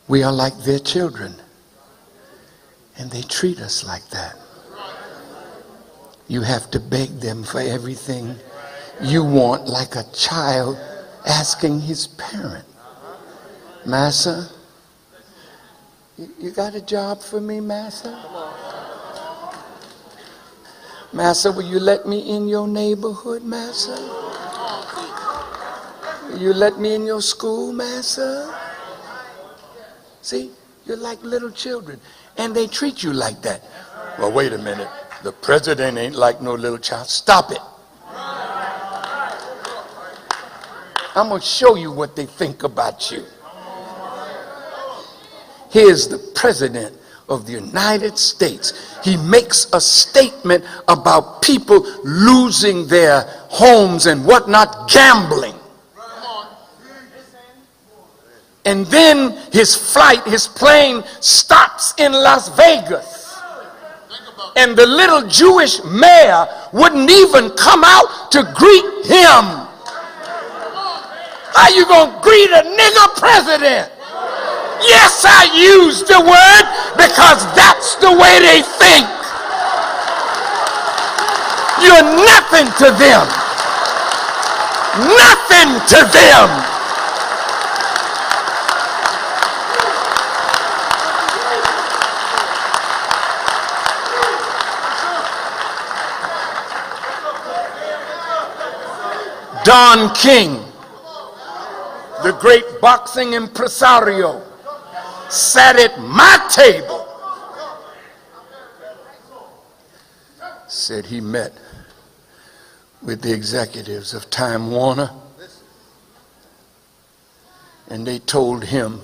We are like their children, and they treat us like that. You have to beg them for everything you want, like a child asking his parent. Massa, you got a job for me, Massa? Massa, will you let me in your neighborhood, Massa? Will you let me in your school, Massa? See, you're like little children, and they treat you like that. Well, wait a minute. The president ain't like no little child. Stop it. I'm going to show you what they think about you. Here's the president of the United States. He makes a statement about people losing their homes and whatnot, gambling. And then his plane stops in Las Vegas. And the little Jewish mayor wouldn't even come out to greet him. How you gonna greet a nigger president? Yes, I use the word because that's the way they think. You're nothing to them. Nothing to them. Don King, the great boxing impresario, sat at my table, said he met with the executives of Time Warner, and they told him,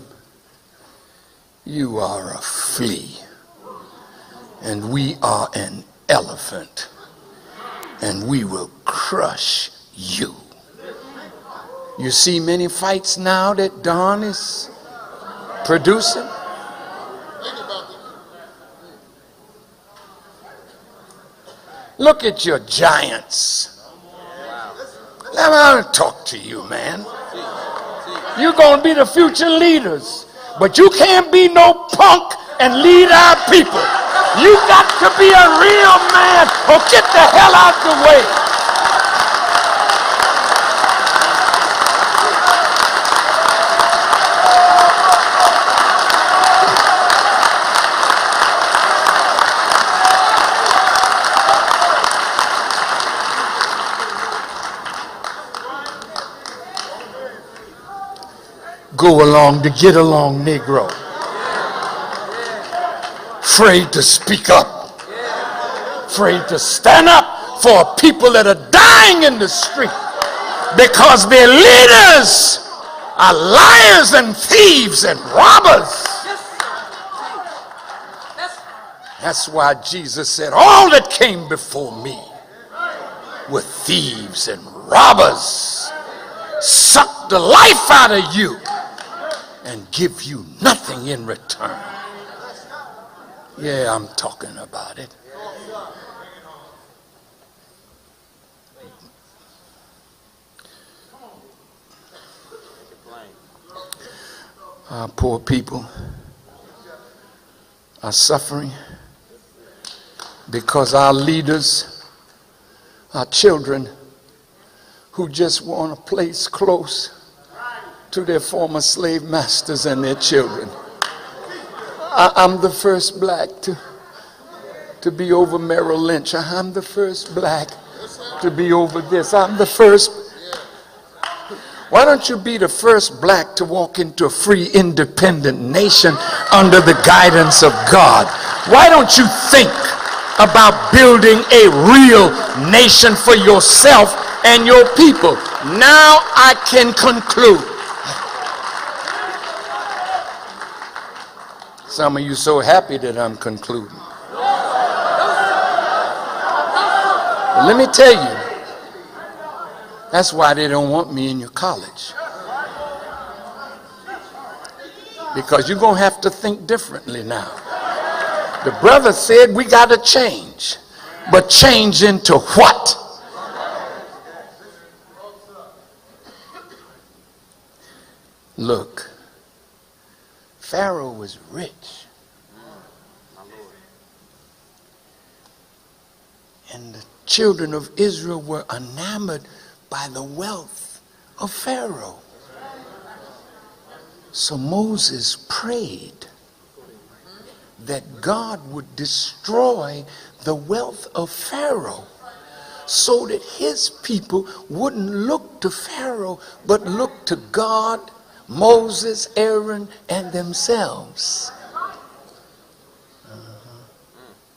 you are a flea and we are an elephant and we will crush you. You see many fights now that Don is producing. Look at your giants. Let me talk to you, man. You're going to be the future leaders, but you can't be no punk and lead our people. You got to be a real man or get the hell out the way. Go along to get along, Negro. Afraid to speak up. Afraid to stand up for people that are dying in the street because their leaders are liars and thieves and robbers. That's why Jesus said, all that came before me were thieves and robbers. Suck the life out of you and give you nothing in return. Yeah, I'm talking about it. Our poor people are suffering because our leaders, our children, who just want a place close to their former slave masters and their children. I'm the first black to be over Merrill Lynch. I'm the first black to be over this. I'm the first. Why don't you be the first black to walk into a free, independent nation under the guidance of God? Why don't you think about building a real nation for yourself and your people? Now I can conclude. Some of you so happy that I'm concluding. But let me tell you, that's why they don't want me in your college. Because you're going to have to think differently now. The brother said we got to change. But change into what? Look, Pharaoh was rich. And the children of Israel were enamored by the wealth of Pharaoh. So Moses prayed that God would destroy the wealth of Pharaoh so that his people wouldn't look to Pharaoh but look to God, Moses, Aaron, and themselves.